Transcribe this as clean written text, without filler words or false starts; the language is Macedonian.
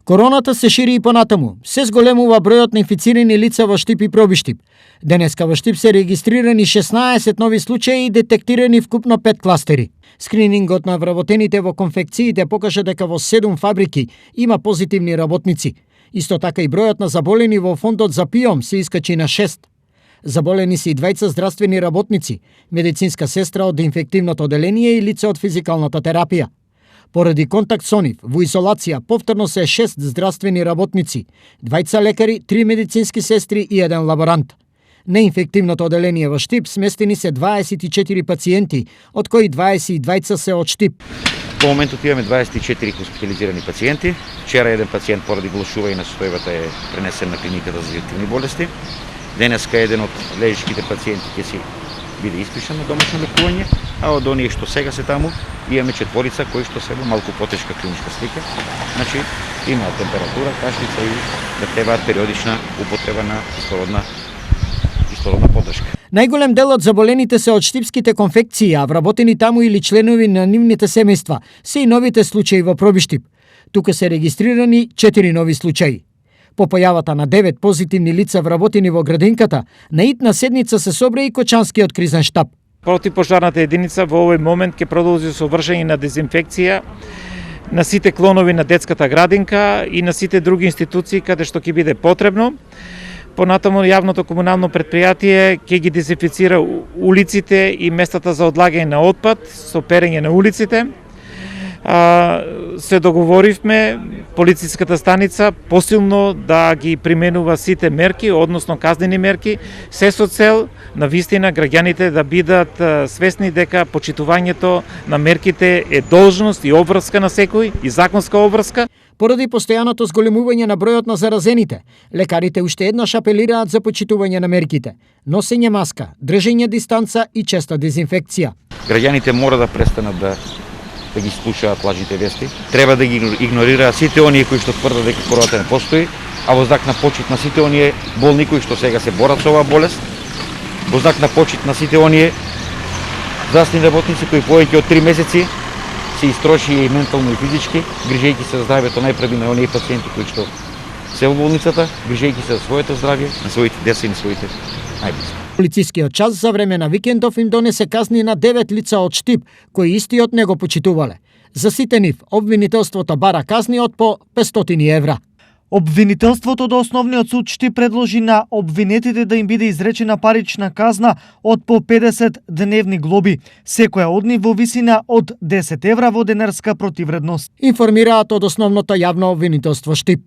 Короната се шири и понатаму. Се зголемува бројот на инфицирани лица во Штип и Пробиштип. Денеска во Штип се регистрирани 16 нови случаи и детектирани вкупно 5 кластери. Скринингот на вработените во конфекциите покажа дека во 7 фабрики има позитивни работници. Исто така и бројот на заболени во фондот за ПИОМ се искачи на 6. Заболени се и двајца здравствени работници, медицинска сестра од инфективното оделение и лице од физикалната терапија. Поради контакт со нив, во изолација повторно се 6 здравствени работници, двајца лекари, 3 медицински сестри и 1 лаборант. На инфективното оделение во Штип сместени се 24 пациенти, од кои 22 се од Штип. Во моментот имаме 24 хоспитализирани пациенти. Вчера еден пациент поради влошување на состојбата е пренесен на клиниката за инфективни болести. Денеска еден од лежичките пациенти ќе си биде испишан на домашно лекување, а од оние што сега се таму имаме 4 кои што се во малку потешка клиничка слика. Значи имаат температура, кашлица и да требаат периодична употреба на кислородна поддршка. Најголем дел од заболените се од штипските конфекции, а вработени таму или членови на нивните семејства се и новите случаи во Пробиштип. Тука се регистрирани 4 нови случаи. По појавата на 9 позитивни лица вработени во градинката, на итна седница се собра и Кочанскиот кризен штаб. Противпожарната единица во овој момент ќе продолжи со вршење на дезинфекција на сите клонови на детската градинка и на сите други институции каде што ќе биде потребно. Понатаму јавното комунално предпријатие ќе ги дезинфицира улиците и местата за одлагање на отпад со перење на улиците. Се договоривме полициската станица посилно да ги применува сите мерки, односно казнени мерки, се со цел на вистина граѓаните да бидат свесни дека почитувањето на мерките е должност и обврска на секој и законска обврска. Поради постојаното зголемување на бројот на заразените, лекарите уште еднаш апелираат за почитување на мерките, носење маска, држење дистанца и честа дезинфекција. Граѓаните мора да престанат да ги слушаат лажните вести. Треба да ги игнорираат сите оние кои што тврдат дека короната не постои, а во знак на почит на сите оние болни кои што сега се борат со оваа болест, во знак на почит на сите оние здравствени работници кои повеќе од 3 месеци се истрошија и ментално и физички, грижејќи се за здравјето најпрви на оние пациенти кои што се во болницата, грижејќи се за своето здравје, на своите деца и на своите најблиски. Полицискиот час за време на викендов им донесе казни на 9 лица од Штип, кои истиот не го почитувале. За сите нив, обвинителството бара казни од по 500 евра. Обвинителството до Основниот суд Штип предложи на обвинетите да им биде изречена парична казна од по 50 дневни глоби, секоја од нив во висина од 10 евра во денарска противредност. Информираат од Основното јавно обвинителство Штип.